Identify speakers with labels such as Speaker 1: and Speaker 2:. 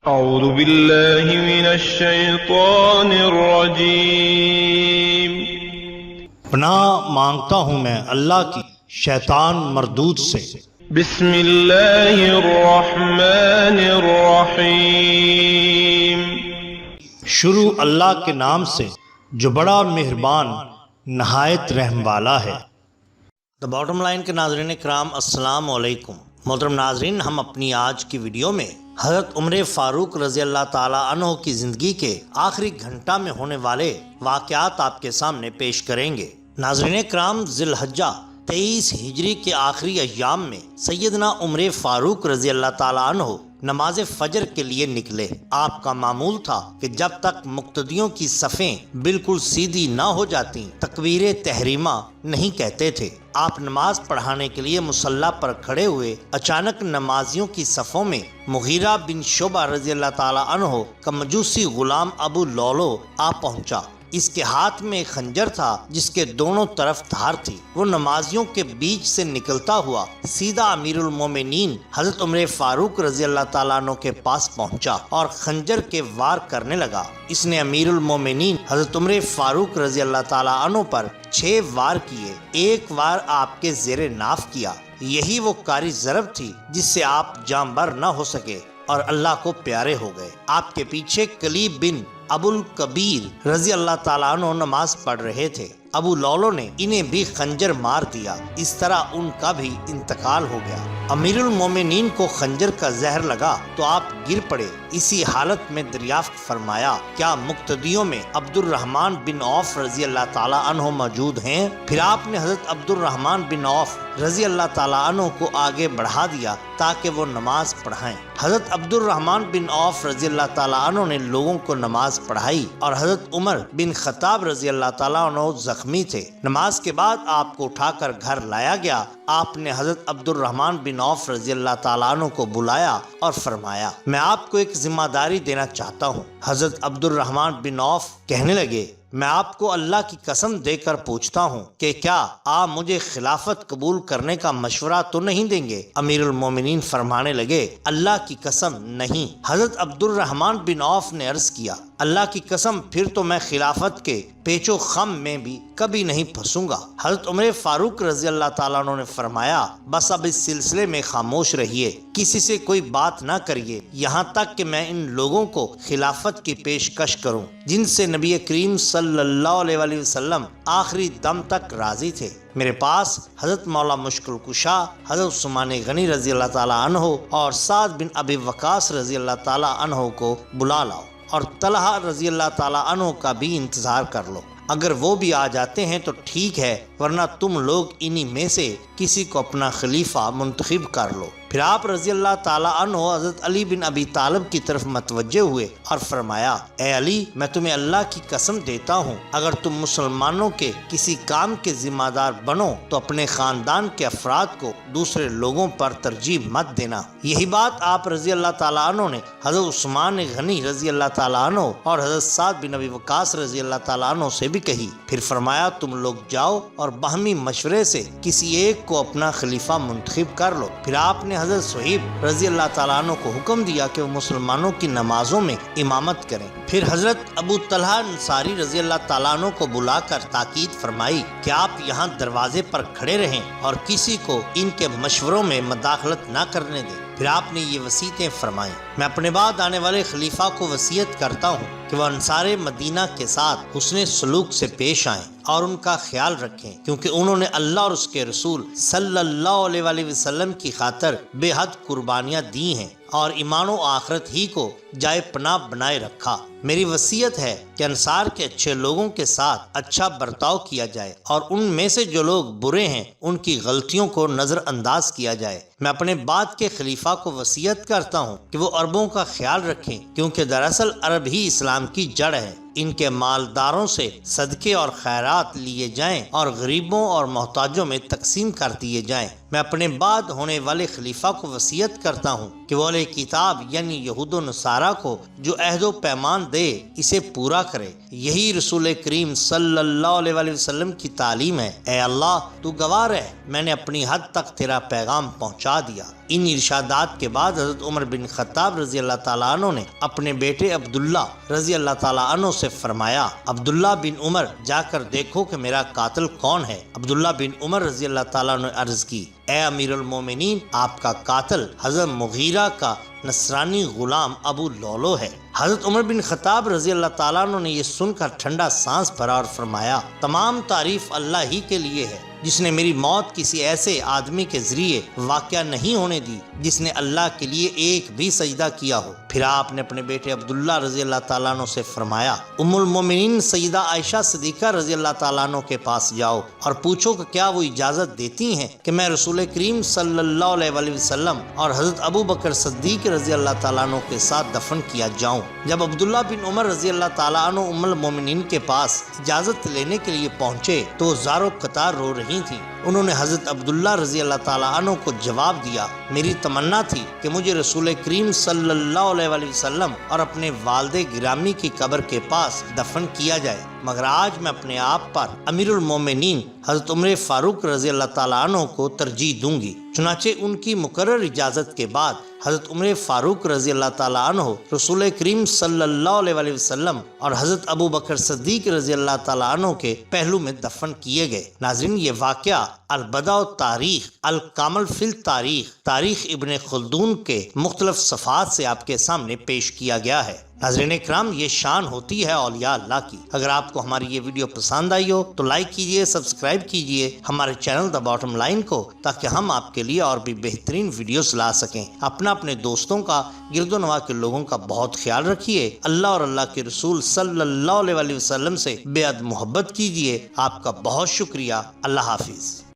Speaker 1: اعوذ باللہ من الشیطان الرجیم۔
Speaker 2: پناہ مانگتا ہوں میں اللہ کی شیطان مردود سے۔
Speaker 1: بسم اللہ الرحمن الرحیم۔
Speaker 2: شروع اللہ کے نام سے جو بڑا مہربان نہایت رحم والا ہے۔ دا باٹم لائن کے ناظرین کرام، السلام علیکم۔ محترم ناظرین، ہم اپنی آج کی ویڈیو میں حضرت عمر فاروق رضی اللہ تعالیٰ عنہ کی زندگی کے آخری گھنٹہ میں ہونے والے واقعات آپ کے سامنے پیش کریں گے۔ ناظرین کرام، ذی الحجہ 23 ہجری کے آخری ایام میں سیدنا عمر فاروق رضی اللہ تعالیٰ عنہ نماز فجر کے لیے نکلے۔ آپ کا معمول تھا کہ جب تک مقتدیوں کی صفیں بالکل سیدھی نہ ہو جاتی تکبیر تحریمہ نہیں کہتے تھے۔ آپ نماز پڑھانے کے لیے مصلی پر کھڑے ہوئے، اچانک نمازیوں کی صفوں میں مغیرہ بن شعبہ رضی اللہ تعالیٰ عنہ کا مجوسی غلام ابو لولو آ پہنچا۔ اس کے ہاتھ میں ایک خنجر تھا جس کے دونوں طرف دھار تھی۔ وہ نمازیوں کے بیچ سے نکلتا ہوا سیدھا امیر المومنین حضرت عمر فاروق رضی اللہ تعالیٰ عنہ کے پاس پہنچا اور خنجر کے وار کرنے لگا۔ اس نے امیر المومنین حضرت عمر فاروق رضی اللہ تعالیٰ عنہ پر 6 وار کیے۔ ایک وار آپ کے زیر ناف کیا۔ یہی وہ کاری ضرب تھی جس سے آپ جاں بر نہ ہو سکے اور اللہ کو پیارے ہو گئے۔ آپ کے پیچھے کلیب بن ابو الکبیر رضی اللہ تعالیٰ عنہ نماز پڑھ رہے تھے۔ ابو لولو نے انہیں بھی خنجر مار دیا۔ اس طرح ان کا بھی انتقال ہو گیا۔ امیر المومنین کو خنجر کا زہر لگا تو آپ گر پڑے۔ اسی حالت میں دریافت فرمایا، کیا مقتدیوں میں عبد الرحمن بن عوف رضی اللہ تعالیٰ عنہ موجود ہیں؟ پھر آپ نے حضرت عبد الرحمن بن عوف رضی اللہ تعالیٰ عنہ کو آگے بڑھا دیا تاکہ وہ نماز پڑھائیں۔ حضرت عبد الرحمن بن عوف رضی اللہ تعالیٰ عنہ نے لوگوں کو نماز پڑھائی اور حضرت عمر بن خطاب رضی اللہ تعالیٰ عنہ زخمی تھے۔ نماز کے بعد آپ کو اٹھا کر گھر لایا گیا۔ آپ نے حضرت عبد الرحمن بن عوف رضی اللہ تعالیٰ عنہ کو بلایا اور فرمایا، میں آپ کو ایک ذمہ داری دینا چاہتا ہوں۔ حضرت عبد الرحمن بن عوف کہنے لگے، میں آپ کو اللہ کی قسم دے کر پوچھتا ہوں کہ کیا آپ مجھے خلافت قبول کرنے کا مشورہ تو نہیں دیں گے؟ امیر المومنین فرمانے لگے، اللہ کی قسم نہیں۔ حضرت عبد الرحمن بن عوف نے عرض کیا، اللہ کی قسم پھر تو میں خلافت کے پیچ و خم میں بھی کبھی نہیں پھنسوں گا۔ حضرت عمر فاروق رضی اللہ تعالیٰ عنہ نے فرمایا، بس اب اس سلسلے میں خاموش رہیے، کسی سے کوئی بات نہ کریے یہاں تک کہ میں ان لوگوں کو خلافت کی پیشکش کروں جن سے نبی کریم صلی اللہ علیہ وآلہ وسلم آخری دم تک راضی تھے۔ میرے پاس حضرت مولا مشکل کشا حضرت عثمان غنی رضی اللہ تعالیٰ عنہ اور سعد بن ابی وقاص رضی اللہ تعالیٰ عنہ کو بلا لاؤ اور طلحہ رضی اللہ تعالیٰ عنہ کا بھی انتظار کر لو۔ اگر وہ بھی آ جاتے ہیں تو ٹھیک ہے، ورنہ تم لوگ انہی میں سے کسی کو اپنا خلیفہ منتخب کر لو۔ پھر آپ رضی اللہ تعالیٰ عنہ حضرت علی بن ابی طالب کی طرف متوجہ ہوئے اور فرمایا، اے علی، میں تمہیں اللہ کی قسم دیتا ہوں اگر تم مسلمانوں کے کسی کام کے ذمہ دار بنو تو اپنے خاندان کے افراد کو دوسرے لوگوں پر ترجیح مت دینا۔ یہی بات آپ رضی اللہ تعالیٰ عنہ نے حضرت عثمان غنی رضی اللہ تعالیٰ عنہ اور حضرت سعد بن ابی وقاص رضی اللہ تعالیٰ عنہ سے بھی کہی۔ پھر فرمایا، تم لوگ جاؤ اور باہمی مشورے سے کسی ایک کو اپنا خلیفہ منتخب کر لو۔ پھر آپ نے حضرت صہیب رضی اللہ تعالیٰ عنہ کو حکم دیا کہ وہ مسلمانوں کی نمازوں میں امامت کریں۔ پھر حضرت ابو طلحہ انصاری رضی اللہ تعالیٰ عنہ کو بلا کر تاکید فرمائی کہ آپ یہاں دروازے پر کھڑے رہیں اور کسی کو ان کے مشوروں میں مداخلت نہ کرنے دیں۔ پھر آپ نے یہ وصیتیں فرمائیں، میں اپنے بعد آنے والے خلیفہ کو وصیت کرتا ہوں کہ وہ انصار مدینہ کے ساتھ حسن سلوک سے پیش آئیں اور ان کا خیال رکھیں، کیونکہ انہوں نے اللہ اور اس کے رسول صلی اللہ علیہ وآلہ وسلم کی خاطر بے حد قربانیاں دی ہیں اور ایمان و آخرت ہی کو جائے پناہ بنائے رکھا۔ میری وصیت ہے کہ انصار کے اچھے لوگوں کے ساتھ اچھا برتاؤ کیا جائے اور ان میں سے جو لوگ برے ہیں ان کی غلطیوں کو نظر انداز کیا جائے۔ میں اپنے بعد کے خلیفہ کو وصیت کرتا ہوں کہ وہ عربوں کا خیال رکھیں، کیونکہ دراصل عرب ہی اسلام کی جڑ ہے۔ ان کے مالداروں سے صدقے اور خیرات لیے جائیں اور غریبوں اور محتاجوں میں تقسیم کر دیے جائیں۔ میں اپنے بعد ہونے والے خلیفہ کو وصیت کرتا ہوں کہ وہ اہل کتاب یعنی یہود و نصارہ کو جو عہد و پیمان دے اسے پورا کرے۔ یہی رسول کریم صلی اللہ علیہ وآلہ وسلم کی تعلیم ہے۔ اے اللہ تو گواہ ہے، میں نے اپنی حد تک تیرا پیغام پہنچا دیا۔ ان ارشادات کے بعد حضرت عمر بن خطاب رضی اللہ تعالیٰ عنہ نے اپنے بیٹے عبداللہ رضی اللہ تعالیٰ عنہ سے فرمایا، عبداللہ بن عمر جا کر دیکھو کہ میرا قاتل کون ہے۔ عبداللہ بن عمر رضی اللہ تعالیٰ عنہ نے عرض کی، اے امیر المومنین، آپ کا قاتل حضرت مغیرہ کا نصرانی غلام ابو لولو ہے۔ حضرت عمر بن خطاب رضی اللہ تعالیٰ عنہ نے یہ سن کر ٹھنڈا سانس بھرا اور فرمایا، تمام تعریف اللہ ہی کے لیے ہے جس نے میری موت کسی ایسے آدمی کے ذریعے واقعہ نہیں ہونے دی جس نے اللہ کے لیے ایک بھی سجدہ کیا ہو۔ پھر آپ نے اپنے بیٹے عبداللہ رضی اللہ تعالیٰ عنہ سے فرمایا، ام المومنین سیدہ عائشہ صدیقہ رضی اللہ تعالیٰ عنہ کے پاس جاؤ اور پوچھو کہ کیا وہ اجازت دیتی ہیں کہ میں رسول کریم صلی اللہ علیہ وآلہ وسلم اور حضرت ابو بکر صدیق رضی اللہ تعالیٰ عنہ کے ساتھ دفن کیا جاؤں۔ جب عبداللہ بن عمر رضی اللہ تعالیٰ عنہ ام المومنین کے پاس اجازت لینے کے لیے پہنچے تو زار و قطار رو رہی تھیں۔ انہوں نے حضرت عبداللہ رضی اللہ تعالیٰ عنہ کو جواب دیا، میری تمنا تھی کہ مجھے رسول کریم صلی اللہ علیہ وآلہ وسلم اور اپنے والد گرامی کی قبر کے پاس دفن کیا جائے، مگر آج میں اپنے آپ پر امیر المومنین حضرت عمر فاروق رضی اللہ تعالیٰ عنہ کو ترجیح دوں گی۔ چنانچہ ان کی مقرر اجازت کے بعد حضرت عمر فاروق رضی اللہ تعالیٰ عنہ رسول کریم صلی اللہ علیہ وآلہ وسلم اور حضرت ابو بکر صدیق رضی اللہ تعالیٰ عنہ کے پہلو میں دفن کیے گئے۔ ناظرین، یہ واقعہ البدع تاریخ الکامل فی التاریخ تاریخ ابن خلدون کے مختلف صفحات سے آپ کے سامنے پیش کیا گیا ہے۔ ناظرین اکرام، یہ شان ہوتی ہے اولیاء اللہ کی۔ اگر آپ کو ہماری یہ ویڈیو پسند آئی ہو تو لائک کیجئے، سبسکرائب کیجئے ہمارے چینل دا باٹم لائن کو، تاکہ ہم آپ کے لیے اور بھی بہترین ویڈیوز لا سکیں۔ اپنے دوستوں کا، گرد و نواح کے لوگوں کا بہت خیال رکھیے۔ اللہ اور اللہ کے رسول صلی اللہ علیہ وسلم سے بے حد محبت کیجئے۔ آپ کا بہت شکریہ۔ اللہ حافظ۔